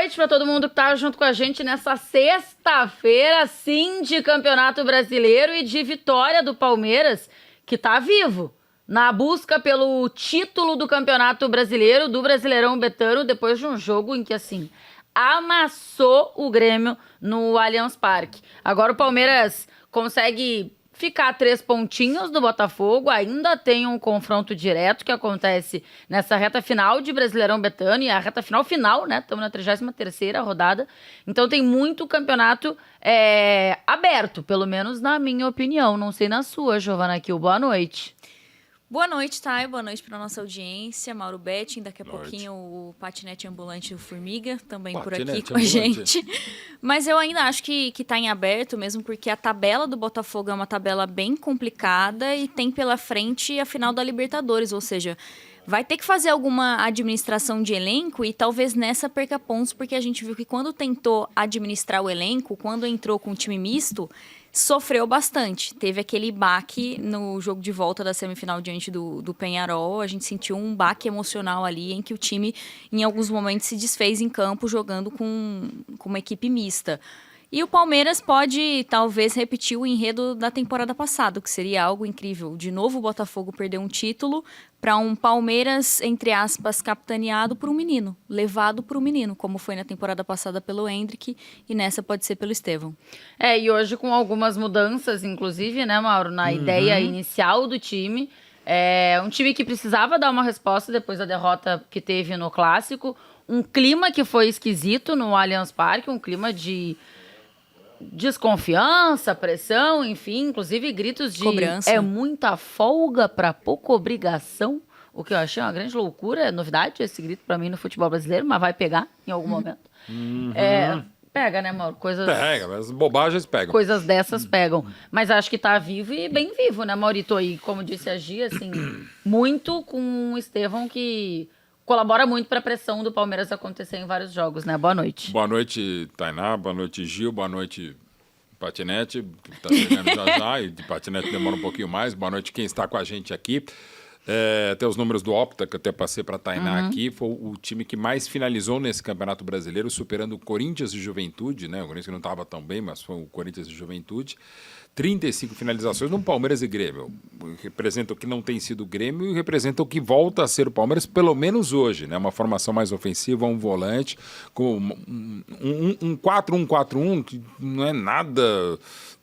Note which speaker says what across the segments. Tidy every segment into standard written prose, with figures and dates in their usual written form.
Speaker 1: noite para todo mundo que tá junto com a gente nessa sexta-feira, sim, de Campeonato Brasileiro e de vitória do Palmeiras, que tá vivo na busca pelo título do Campeonato Brasileiro, do Brasileirão Betano, depois de um jogo em que, assim, amassou o Grêmio no Allianz Parque. Agora o Palmeiras consegue ficar a 3 pontinhos do Botafogo, ainda tem um confronto direto que acontece nessa reta final de Brasileirão Betano, e a reta final, né? Estamos na 33ª rodada, então tem muito campeonato aberto, pelo menos na minha opinião. Não sei na sua, Giovana Kiel. Boa noite.
Speaker 2: Boa noite, Thay. Boa noite para nossa audiência. Mauro Betting, daqui a pouquinho o patinete ambulante do Formiga, também patinete por aqui com ambulante. A gente. Mas eu ainda acho que tá em aberto mesmo, porque a tabela do Botafogo é uma tabela bem complicada e tem pela frente a final da Libertadores, ou seja, vai ter que fazer alguma administração de elenco e talvez nessa perca pontos, porque a gente viu que quando tentou administrar o elenco, quando entrou com o time misto, sofreu bastante. Teve aquele baque no jogo de volta da semifinal diante do Peñarol. A gente sentiu um baque emocional ali em que o time, em alguns momentos, se desfez em campo jogando com uma equipe mista. E o Palmeiras pode, talvez, repetir o enredo da temporada passada, o que seria algo incrível. De novo, o Botafogo perdeu um título para um Palmeiras, entre aspas, capitaneado por um menino, levado por um menino, como foi na temporada passada pelo Endrick, e nessa pode ser pelo Estevão.
Speaker 1: E hoje com algumas mudanças, inclusive, né, Mauro, na ideia inicial do time. Um time que precisava dar uma resposta depois da derrota que teve no Clássico. Um clima que foi esquisito no Allianz Parque, um clima de desconfiança, pressão, enfim, inclusive gritos de
Speaker 2: cobrança.
Speaker 1: É muita folga para pouca obrigação, o que eu achei uma grande loucura, é novidade esse grito para mim no futebol brasileiro, mas vai pegar em algum momento. Pega, né, Mauro?
Speaker 3: Pega, as bobagens pegam.
Speaker 1: Coisas dessas pegam. Mas acho que tá vivo e bem vivo, né, Maurito? E como disse a Gia, assim, muito com o Estevão, que colabora muito para a pressão do Palmeiras acontecer em vários jogos, né? Boa noite.
Speaker 3: Boa noite, Tainá. Boa noite, Gil. Boa noite, Patinete. Tá chegando já, e de Patinete demora um pouquinho mais. Boa noite quem está com a gente aqui. Até os números do Opta, que eu até passei para a Tainá aqui, foi o time que mais finalizou nesse Campeonato Brasileiro, superando o Corinthians e Juventude, né? O Corinthians não estava tão bem, mas foi o Corinthians e Juventude. 35 finalizações no Palmeiras e Grêmio. Representa o que não tem sido o Grêmio e representa o que volta a ser o Palmeiras, pelo menos hoje, né? Uma formação mais ofensiva, um volante, com um 4-1-4-1, que não é nada,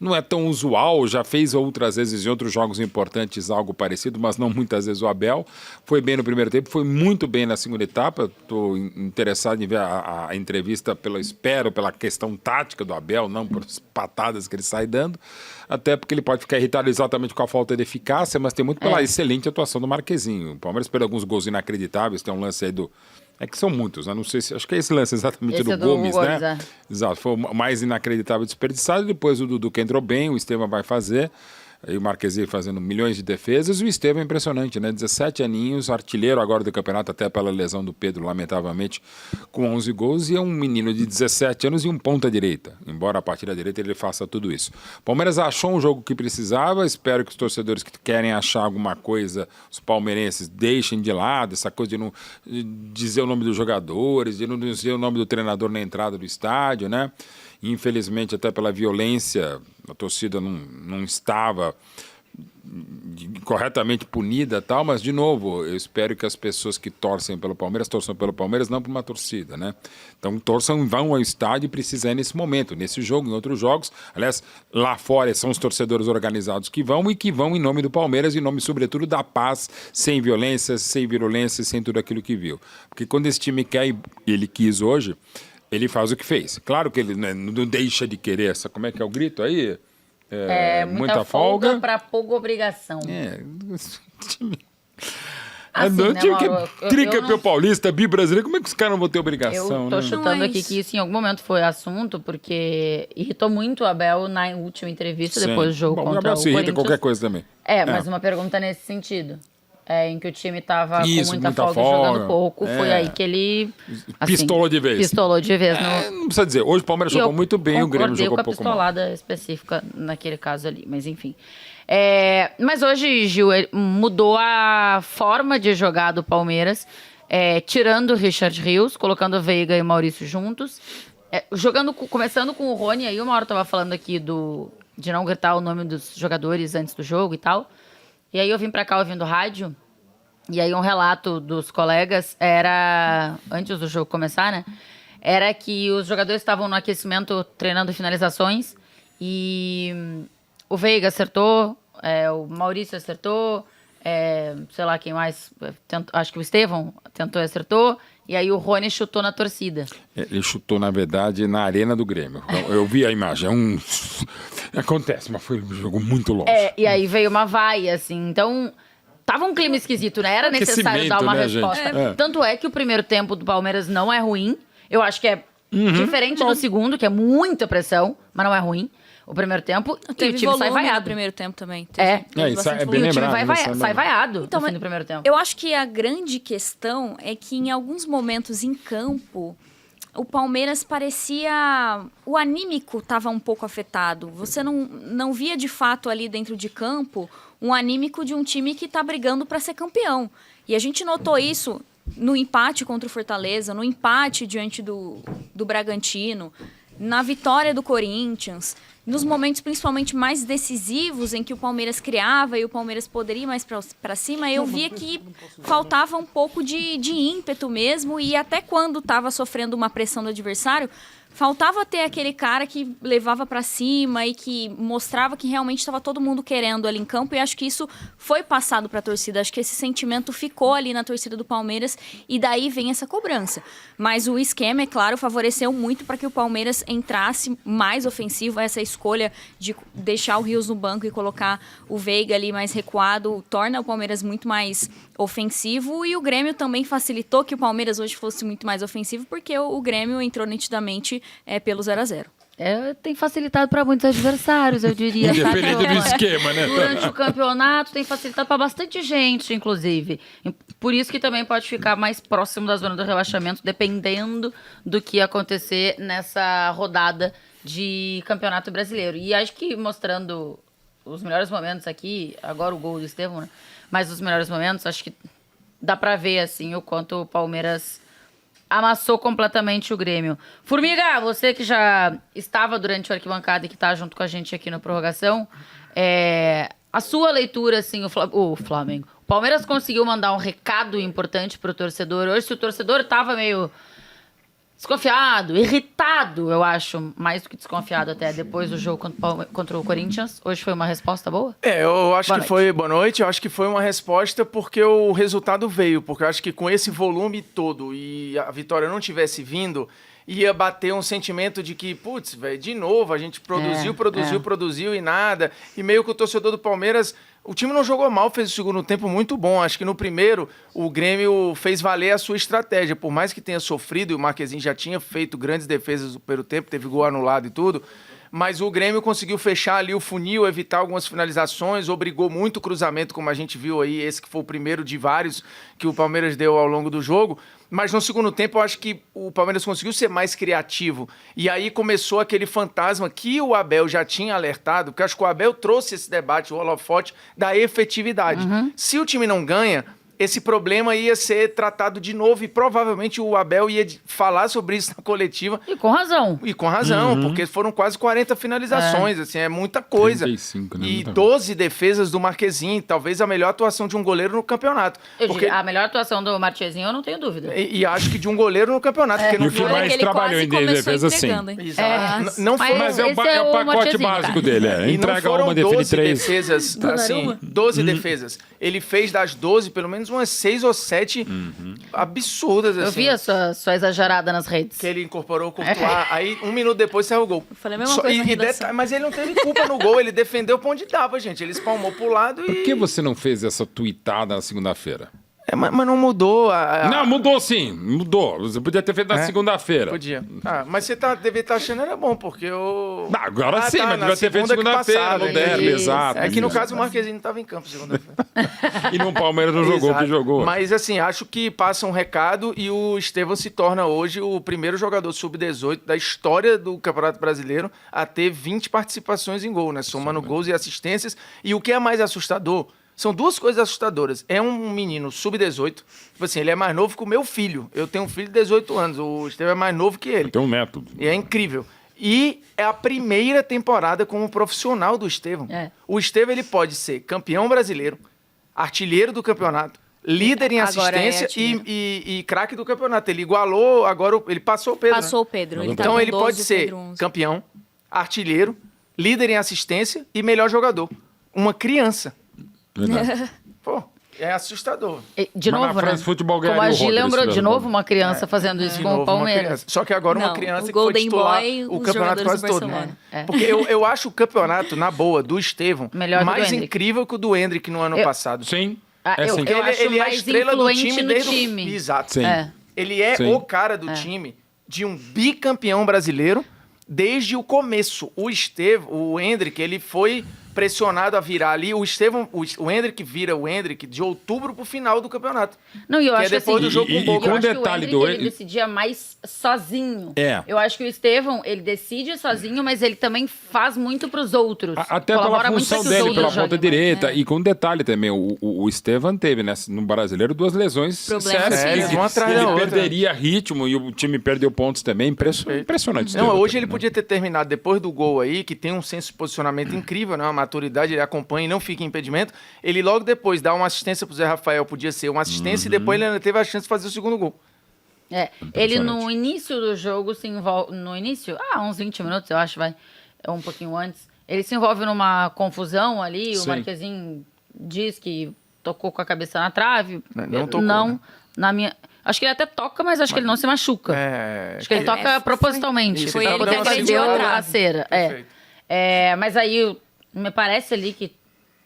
Speaker 3: não é tão usual, já fez outras vezes em outros jogos importantes algo parecido, mas não muitas vezes o Abel. Foi bem no primeiro tempo, foi muito bem na segunda etapa. Estou interessado em ver a entrevista pela questão tática do Abel, não por patadas que ele sai dando. Até porque ele pode ficar irritado exatamente com a falta de eficácia, mas tem muito pela excelente atuação do Marquezinho. O Palmeiras perdeu alguns gols inacreditáveis, tem um lance aí do... É que são muitos, né? Não sei se... Acho que é esse lance exatamente do Gomes, né? Exato, foi o mais inacreditável desperdiçado. Depois o Dudu que entrou bem, o Estevão vai fazer. Aí o Marquezinho fazendo milhões de defesas. E o Estevão é impressionante, né? 17 aninhos, artilheiro agora do campeonato, até pela lesão do Pedro, lamentavelmente, com 11 gols. E é um menino de 17 anos e um ponta-direita. Embora a partir da direita ele faça tudo isso. Palmeiras achou um jogo que precisava. Espero que os torcedores que querem achar alguma coisa, os palmeirenses, deixem de lado essa coisa de não dizer o nome dos jogadores, de não dizer o nome do treinador na entrada do estádio, né? Infelizmente, até pela violência, a torcida não estava corretamente punida e tal, mas, de novo, eu espero que as pessoas que torçam pelo Palmeiras, não por uma torcida, né? Então, torçam, vão ao estádio e precisam nesse momento, nesse jogo, em outros jogos. Aliás, lá fora são os torcedores organizados que vão em nome do Palmeiras, em nome, sobretudo, da paz, sem violência, sem virulência, sem tudo aquilo que viu. Porque quando esse time quer, e ele quis hoje, ele faz o que fez. Claro que ele não deixa de querer essa... Como é que é o grito aí?
Speaker 1: Muita folga para pouca obrigação.
Speaker 3: Assim, né, time que é tricampeão paulista, bi-brasileiro, como é que os caras não vão ter obrigação?
Speaker 1: Eu tô chutando aqui que isso em algum momento foi assunto, porque irritou muito o Abel na última entrevista, depois do jogo contra o Corinthians.
Speaker 3: O Abel se irrita qualquer coisa também.
Speaker 1: Mas uma pergunta nesse sentido. Em que o time tava com muita folga e jogando pouco, foi aí que ele... Assim,
Speaker 3: pistolou de vez.
Speaker 1: Não
Speaker 3: precisa dizer, hoje o Palmeiras jogou muito bem, o Grêmio jogou pouco mal.
Speaker 1: Com a pistolada específica naquele caso ali, mas enfim. Mas hoje, Gil, mudou a forma de jogar do Palmeiras. tirando o Richard Rios, colocando o Veiga e o Maurício juntos, começando com o Rony, aí uma hora eu tava falando aqui de não gritar o nome dos jogadores antes do jogo e tal, e aí eu vim pra cá ouvindo rádio, e aí um relato dos colegas era, antes do jogo começar, né, era que os jogadores estavam no aquecimento treinando finalizações, e o Veiga acertou, o Maurício acertou, sei lá quem mais, acho que o Estevão tentou e acertou, e aí o Rony chutou na torcida.
Speaker 3: Ele chutou, na verdade, na arena do Grêmio. Eu vi a imagem, acontece, mas foi um jogo muito longe.
Speaker 1: E aí veio uma vaia, assim, então tava um clima esquisito, né? Era necessário dar uma resposta. Tanto é que o primeiro tempo do Palmeiras não é ruim, eu acho que é diferente do segundo, que é muita pressão, mas não é ruim. O primeiro tempo, e o time sai vaiado.
Speaker 2: No primeiro tempo também.
Speaker 3: É bem lembrado.
Speaker 1: E o time sai vaiado no fim do primeiro tempo.
Speaker 2: Eu acho que a grande questão é que em alguns momentos em campo, o Palmeiras parecia... O anímico estava um pouco afetado. Você não via de fato ali dentro de campo um anímico de um time que está brigando para ser campeão. E a gente notou isso no empate contra o Fortaleza, no empate diante do Bragantino, na vitória do Corinthians, nos momentos principalmente mais decisivos em que o Palmeiras criava e o Palmeiras poderia ir mais para cima, eu via que faltava um pouco de ímpeto mesmo, e até quando estava sofrendo uma pressão do adversário, faltava ter aquele cara que levava para cima e que mostrava que realmente estava todo mundo querendo ali em campo, e acho que isso foi passado para a torcida. Acho que esse sentimento ficou ali na torcida do Palmeiras, e daí vem essa cobrança. Mas o esquema, é claro, favoreceu muito para que o Palmeiras entrasse mais ofensivo. Essa escolha de deixar o Rios no banco e colocar o Veiga ali mais recuado torna o Palmeiras muito mais ofensivo, e o Grêmio também facilitou que o Palmeiras hoje fosse muito mais ofensivo, porque o Grêmio entrou nitidamente pelo 0-0.
Speaker 1: Tem facilitado para muitos adversários, eu diria.
Speaker 3: Independente do esquema, né?
Speaker 1: Durante o campeonato tem facilitado para bastante gente, inclusive. Por isso que também pode ficar mais próximo da zona do rebaixamento, dependendo do que acontecer nessa rodada de Campeonato Brasileiro. E acho que mostrando os melhores momentos aqui, agora o gol do Estevão, né? Mas os melhores momentos, acho que dá para ver assim o quanto o Palmeiras amassou completamente o Grêmio. Formiga, você que já estava durante o arquibancada e que está junto com a gente aqui no Prorrogação, a sua leitura, assim, o Flamengo. O Palmeiras conseguiu mandar um recado importante pro torcedor. Hoje, se o torcedor estava meio desconfiado, irritado, eu acho, mais do que desconfiado até, depois do jogo contra o Corinthians, hoje foi uma resposta boa?
Speaker 4: Eu acho que foi boa noite, eu acho que foi uma resposta porque o resultado veio, porque eu acho que com esse volume todo e a vitória não tivesse vindo, ia bater um sentimento de que, putz, velho, de novo, a gente produziu e nada, e meio que o torcedor do Palmeiras... O time não jogou mal, fez o segundo tempo muito bom. Acho que no primeiro, o Grêmio fez valer a sua estratégia. Por mais que tenha sofrido, e o Marquezinho já tinha feito grandes defesas no primeiro tempo, teve gol anulado e tudo, mas o Grêmio conseguiu fechar ali o funil, evitar algumas finalizações, obrigou muito o cruzamento, como a gente viu aí, esse que foi o primeiro de vários que o Palmeiras deu ao longo do jogo. Mas no segundo tempo eu acho que o Palmeiras conseguiu ser mais criativo. E aí começou aquele fantasma que o Abel já tinha alertado, porque eu acho que o Abel trouxe esse debate, o holofote, da efetividade. Se o time não ganha, esse problema ia ser tratado de novo e provavelmente o Abel ia falar sobre isso na coletiva.
Speaker 1: E com razão.
Speaker 4: Porque foram quase 40 finalizações, assim, é muita coisa.
Speaker 3: 35, né?
Speaker 4: E 12 defesas do Marquezinho, talvez a melhor atuação de um goleiro no campeonato.
Speaker 1: A melhor atuação do Marquezinho, eu não tenho dúvida.
Speaker 4: E acho que de um goleiro no campeonato. Porque
Speaker 3: não foi mais trabalhou em defesa, sim.
Speaker 4: Mas
Speaker 3: é o pacote básico dele, entrega uma, defende 3.
Speaker 4: Defesas, assim, 12 defesas. Ele fez das 12, pelo menos umas 6 ou 7 absurdas, assim.
Speaker 1: Eu vi a sua exagerada nas redes.
Speaker 4: Que ele incorporou o Courtois, aí 1 minuto depois saiu o gol.
Speaker 2: Eu falei a mesma coisa
Speaker 4: mas ele não teve culpa no gol, ele defendeu pra onde dava, gente. Ele espalmou pro lado e...
Speaker 3: Por que você não fez essa tuitada na segunda-feira?
Speaker 4: Mas não mudou.
Speaker 3: Não, mudou sim, mudou. Você podia ter feito na segunda-feira.
Speaker 4: Podia. Mas você devia estar achando era bom, porque eu...
Speaker 3: Agora sim, mas devia ter feito segunda-feira, no derby, exato.
Speaker 4: É que no caso o Marquezinho não estava em campo segunda-feira.
Speaker 3: E no Palmeiras não jogou o que jogou.
Speaker 4: Mas assim, acho que passa um recado e o Estevão se torna hoje o primeiro jogador sub-18 da história do Campeonato Brasileiro a ter 20 participações em gol, né? Somando gols e assistências. E o que é mais assustador... São duas coisas assustadoras. É um menino sub-18, tipo assim, ele é mais novo que o meu filho. Eu tenho um filho de 18 anos, o Estevão é mais novo que ele.
Speaker 3: Tem um neto.
Speaker 4: E é incrível. E é a primeira temporada como profissional do Estevão. O Estevão, ele pode ser campeão brasileiro, artilheiro do campeonato, líder em assistência e craque do campeonato. Ele igualou, agora ele passou o Pedro.
Speaker 2: Passou o Pedro.
Speaker 4: Né? Então ele pode ser campeão, artilheiro, líder em assistência e melhor jogador. Uma criança. Pô, é assustador.
Speaker 1: De novo, né?
Speaker 3: Futebol
Speaker 1: como a Gi lembrou, de novo uma criança fazendo isso com o Palmeiras.
Speaker 4: Só que agora uma criança que foi titular o campeonato quase todo. Né? Porque eu acho o campeonato, na boa, do Estevão, mais incrível que o do Hendrick no ano passado.
Speaker 3: Sim.
Speaker 1: Eu acho
Speaker 4: ele é a
Speaker 1: mais
Speaker 4: estrela do
Speaker 1: influente
Speaker 4: time
Speaker 1: no
Speaker 4: desde
Speaker 1: time.
Speaker 4: Exato.
Speaker 3: Sim.
Speaker 4: Ele é o cara do time de um bicampeão brasileiro desde o começo. O Hendrick, ele foi pressionado a virar ali. O Hendrick vira o Hendrick de outubro pro final do campeonato.
Speaker 1: Não, e eu acho
Speaker 4: depois
Speaker 1: assim,
Speaker 4: do jogo com o Boca.
Speaker 1: eu acho que o Hendrick, ele decidia mais sozinho. Eu acho que o Estevão, ele decide sozinho, mas ele também faz muito pros outros.
Speaker 3: Até pela função dele, pela ponta direita. E com um detalhe também, o Estevão teve, né, no Brasileiro, 2 lesões sérias. Ele perderia ritmo e o time perdeu pontos também. Impressionante.
Speaker 4: Não, hoje ele podia ter terminado depois do gol aí, que tem um senso de posicionamento incrível, né? Uma maturidade, ele acompanha e não fica em impedimento. Ele logo depois dá uma assistência pro Zé Rafael, podia ser uma assistência, e depois ele ainda teve a chance de fazer o segundo gol.
Speaker 1: Ele no início do jogo se envolve. No início? Uns 20 minutos, eu acho, vai. Um pouquinho antes. Ele se envolve numa confusão ali. O Marquezinho diz que tocou com a cabeça na trave.
Speaker 4: Não tocou.
Speaker 1: Não,
Speaker 4: né?
Speaker 1: na minha. Acho que ele até toca, mas acho que ele não se machuca. Acho que ele toca propositalmente.
Speaker 2: Foi ele
Speaker 1: poder
Speaker 2: que
Speaker 1: fazer
Speaker 2: agrediu
Speaker 1: a cera. Mas aí me parece ali que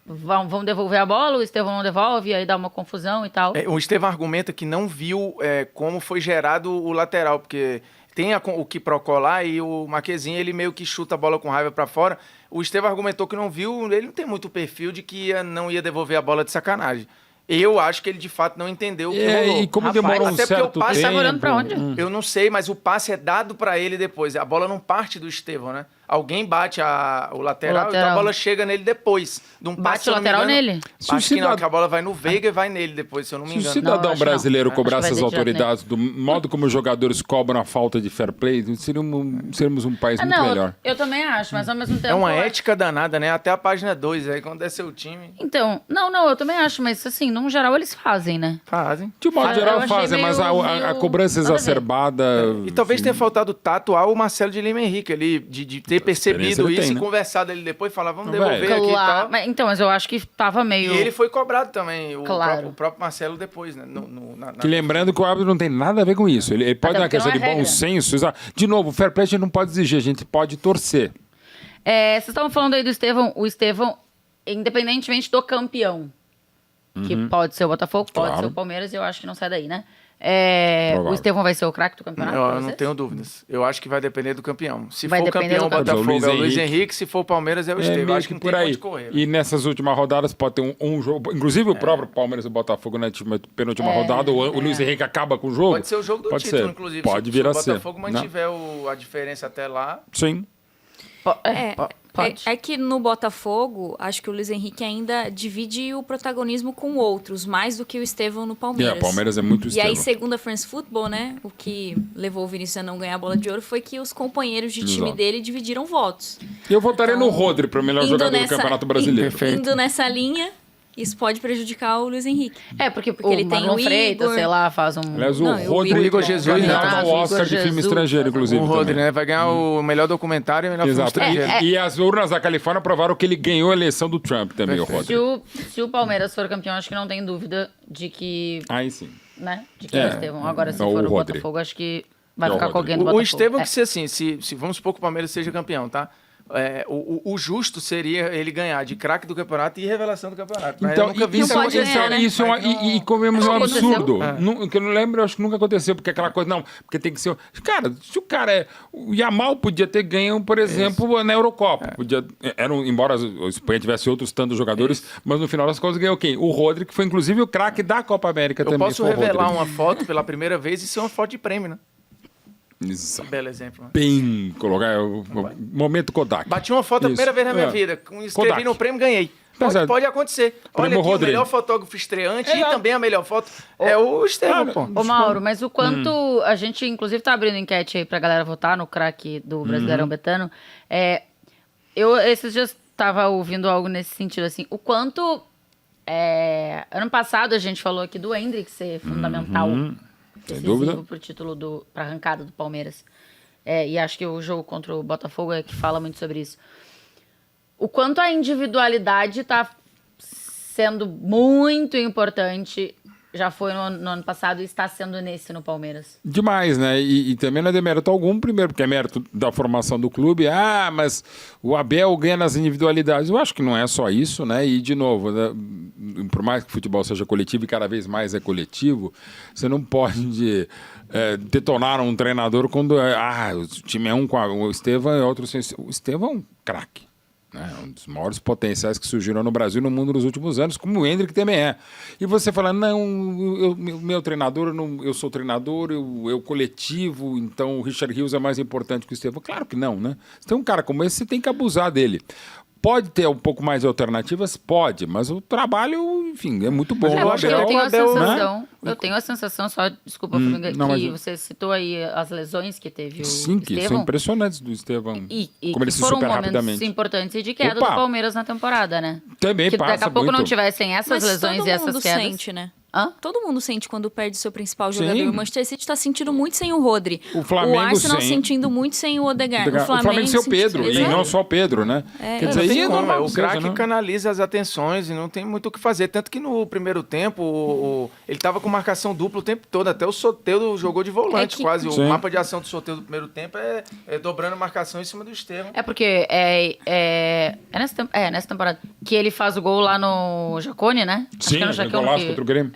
Speaker 1: vão devolver a bola, o Estevão não devolve, aí dá uma confusão e tal.
Speaker 4: O Estevão argumenta que não viu como foi gerado o lateral, porque tem o Quiprocó lá e o Marquezinho, ele meio que chuta a bola com raiva pra fora. O Estevão argumentou que não viu, ele não tem muito perfil de que não ia devolver a bola de sacanagem. Eu acho que ele, de fato, não entendeu o que rolou.
Speaker 3: E como demora um certo tempo...
Speaker 1: Você tá olhando pra onde?
Speaker 4: Eu não sei, mas o passe é dado pra ele depois. A bola não parte do Estevão, né? Alguém bate o lateral, então a bola chega nele depois. De um
Speaker 1: bate o lateral nele?
Speaker 4: Acho que não, que a bola vai no Veiga e vai nele depois, se eu não me engano.
Speaker 3: Se o cidadão brasileiro cobrasse as autoridades do modo como os jogadores cobram a falta de fair play, seríamos um país muito melhor.
Speaker 1: Eu também acho, mas ao mesmo tempo...
Speaker 4: É uma ética danada, né? Até a página 2, aí quando é seu time...
Speaker 1: Então, não, eu também acho, mas assim, no geral eles fazem, né?
Speaker 4: Fazem.
Speaker 3: De modo geral fazem, mas a cobrança exacerbada...
Speaker 4: E talvez tenha faltado tato ao Marcelo de Lima Henrique ali, de ter percebido isso e conversado ele depois, falar, vamos devolver aqui e tal.
Speaker 1: Mas eu acho que tava meio...
Speaker 4: E ele foi cobrado também, o próprio Marcelo depois, né?
Speaker 3: Que lembrando que o árbitro não tem nada a ver com isso. Ele pode dar uma questão de bom senso. De novo, o fair play a gente não pode exigir, a gente pode torcer.
Speaker 1: Vocês estavam falando aí do Estevão. O Estevão, independentemente do campeão, que pode ser o Botafogo, pode ser o Palmeiras, eu acho que não sai daí, né? O Estevão vai ser o craque do campeonato?
Speaker 4: Eu não tenho dúvidas. Eu acho que vai depender do campeão. Se for o campeão, o Botafogo é o Luiz Henrique. Se for o Palmeiras, é o Estevão. Acho que não tem onde correr.
Speaker 3: E nessas últimas rodadas pode ter um jogo. Inclusive o próprio Palmeiras e o Botafogo na penúltima rodada. O Luiz Henrique acaba com o jogo.
Speaker 4: Pode ser o jogo do título, inclusive.
Speaker 3: Pode vir a ser.
Speaker 4: Se o Botafogo mantiver a diferença até lá...
Speaker 3: Sim.
Speaker 2: É que no Botafogo, acho que o Luiz Henrique ainda divide o protagonismo com outros, mais do que o Estevão no Palmeiras.
Speaker 3: O Palmeiras é muito Estevão.
Speaker 2: E aí, segundo a France Football, né, o que levou o Vinícius a não ganhar a bola de ouro foi que os companheiros de time dele dividiram votos.
Speaker 3: Eu votaria no Rodri para o melhor jogador do Campeonato Brasileiro.
Speaker 2: Indo nessa linha... Isso pode prejudicar o Luiz Henrique.
Speaker 1: Porque ele tem o Freitas, sei lá, faz um...
Speaker 3: Aliás, o Igor Jesus ganhou o Oscar de filme estrangeiro, inclusive.
Speaker 4: O Rodri, né? Vai ganhar o melhor documentário e o melhor filme estrangeiro.
Speaker 3: E as urnas da Califórnia provaram que ele ganhou a eleição do Trump também, o Rodri.
Speaker 1: Se o Palmeiras for campeão, acho que não tem dúvida de que...
Speaker 3: Aí sim.
Speaker 1: Né? De que é o Estevão. Agora, se for o Botafogo, acho que vai ficar com alguém do Botafogo.
Speaker 4: O Estevão, que se assim, se vamos supor que o Palmeiras seja campeão, tá? O justo seria ele ganhar de craque do campeonato e revelação do campeonato.
Speaker 3: Então,
Speaker 4: eu nunca vi isso acontecer.
Speaker 2: Né?
Speaker 3: Isso e comemos um absurdo. Que eu não lembro, eu acho que nunca aconteceu, porque aquela coisa, não, porque tem que ser... Cara, se o cara é... O Yamal podia ter ganho, por exemplo, na Eurocopa. Embora a Espanha tivesse outros tantos jogadores, mas no final das contas ganhou quem? O Rodri, que foi inclusive o craque da Copa América também.
Speaker 4: Eu posso revelar uma foto pela primeira vez e ser uma foto de prêmio, né?
Speaker 3: Exato.
Speaker 4: Belo exemplo.
Speaker 3: Bem colocar o momento Kodak.
Speaker 4: Bati uma foto a primeira vez na minha vida. Escrevi no prêmio, ganhei. Pode acontecer. Olha aqui, o melhor fotógrafo estreante e também a melhor foto é o Estevão, pô.
Speaker 1: Ô, Mauro, mas o quanto... A gente, inclusive, tá abrindo enquete aí pra galera votar no craque do Brasileirão Betano. Eu, esses dias, tava ouvindo algo nesse sentido, assim. O quanto... ano passado, a gente falou aqui do Endrick ser fundamental.
Speaker 3: Sem dúvida.
Speaker 1: Pro título pra arrancada do Palmeiras. E acho que o jogo contra o Botafogo é que fala muito sobre isso. O quanto a individualidade está sendo muito importante, já foi no ano passado e está sendo nesse no Palmeiras.
Speaker 3: Demais, né? E também não é demérito algum, primeiro, porque é mérito da formação do clube. Mas o Abel ganha nas individualidades. Eu acho que não é só isso, né? E, de novo, né? Por mais que o futebol seja coletivo e cada vez mais é coletivo, você não pode detonar um treinador quando o time é um com o Estevão e outro sem... O Estevão é um craque. Um dos maiores potenciais que surgiram no Brasil e no mundo nos últimos anos, como o Endrick também é. E você fala, meu treinador, eu sou treinador, eu coletivo, então o Richard Rios é mais importante que o Estevão. Claro que não, né? Se tem um cara como esse, você tem que abusar dele. Pode ter um pouco mais de alternativas? Pode, mas o trabalho, enfim, é muito bom.
Speaker 1: Eu tenho a sensação, só, desculpa, que você citou aí as lesões que teve o
Speaker 3: Sim, que
Speaker 1: Estevão.
Speaker 3: são impressionantes do Estevão.
Speaker 1: E
Speaker 3: como ele se
Speaker 1: foram
Speaker 3: supera
Speaker 1: momentos
Speaker 3: rapidamente.
Speaker 1: importantes e de queda do Palmeiras na temporada, né?
Speaker 3: Também
Speaker 1: que
Speaker 3: passa
Speaker 1: daqui a pouco
Speaker 3: muito.
Speaker 1: não tivessem essas lesões e essas quedas.
Speaker 2: Todo mundo sente, né? Todo mundo sente quando perde seu principal jogador.
Speaker 3: Sim.
Speaker 2: O Manchester City está sentindo muito sem o Rodri.
Speaker 3: O Flamengo
Speaker 2: Arsenal sentindo muito sem o Odegaard.
Speaker 3: O Flamengo sem o Pedro, e não só o Pedro, né?
Speaker 4: Quer dizer, o craque canaliza as atenções e não tem muito o que fazer. Tanto que no primeiro tempo, ele estava com marcação dupla o tempo todo. Até o Soteldo jogou de volante quase.
Speaker 3: Sim.
Speaker 4: O mapa de ação do Soteldo do primeiro tempo é dobrando a marcação em cima do Estevão.
Speaker 1: É porque nessa temporada que ele faz o gol lá no Jacone, né?
Speaker 3: Sim,
Speaker 1: no
Speaker 3: golaço contra o Grêmio.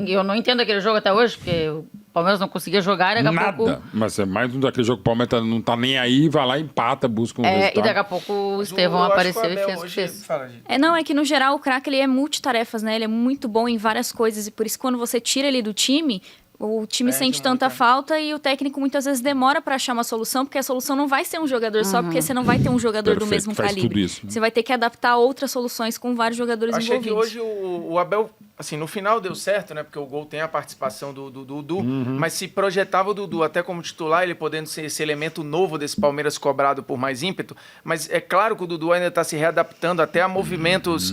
Speaker 1: Eu não entendo aquele jogo até hoje, porque o Palmeiras não conseguia jogar e daqui a pouco...
Speaker 3: Mas é mais um daquele jogo que o Palmeiras não tá nem aí, vai lá, empata, busca um resultado.
Speaker 1: E daqui a pouco o Estevão apareceu e fez o que fez.
Speaker 2: É que no geral o craque ele é multitarefas, né? Ele é muito bom em várias coisas e por isso quando você tira ele do time... O time sente tanta falta e o técnico muitas vezes demora para achar uma solução, porque a solução não vai ser um jogador só, porque você não vai ter um jogador do mesmo calibre.
Speaker 3: Tudo isso, né?
Speaker 2: Você vai ter que adaptar outras soluções com vários jogadores envolvidos.
Speaker 4: Achei que hoje o Abel, assim, no final deu certo, né? Porque o gol tem a participação do Dudu, mas se projetava o Dudu até como titular, ele podendo ser esse elemento novo desse Palmeiras cobrado por mais ímpeto, mas é claro que o Dudu ainda está se readaptando até a movimentos,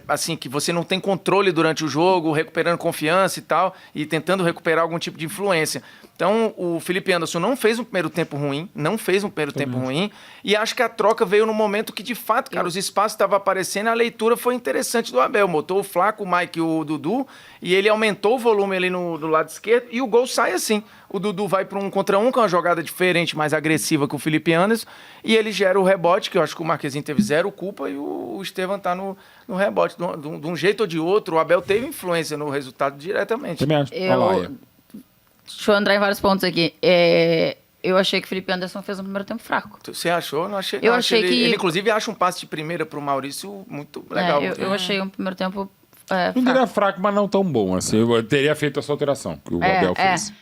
Speaker 4: assim, que você não tem controle durante o jogo, recuperando confiança e tal, e tentando recuperar algum tipo de influência. Então, o Felipe Anderson não fez um primeiro tempo ruim, e acho que a troca veio no momento que, de fato, cara, os espaços estavam aparecendo, a leitura foi interessante do Abel, botou o Flaco, o Mike e o Dudu, e ele aumentou o volume ali no lado esquerdo, e o gol sai assim. O Dudu vai para um contra um, com uma jogada diferente, mais agressiva que o Felipe Anderson, e ele gera o rebote, que eu acho que o Marquezinho teve zero culpa, e o Estevão tá no rebote. De um jeito ou de outro, o Abel teve influência no resultado diretamente.
Speaker 3: Também acho.
Speaker 1: Deixa eu entrar em vários pontos aqui. Eu achei que o Felipe Anderson fez um primeiro tempo fraco.
Speaker 4: Você achou? Não achei.
Speaker 1: Eu achei que...
Speaker 4: Ele, inclusive, acha um passe de primeira pro Maurício muito legal.
Speaker 1: Eu achei um primeiro tempo
Speaker 3: não diria fraco, mas não tão bom. Assim, eu teria feito essa alteração que o Abel fez.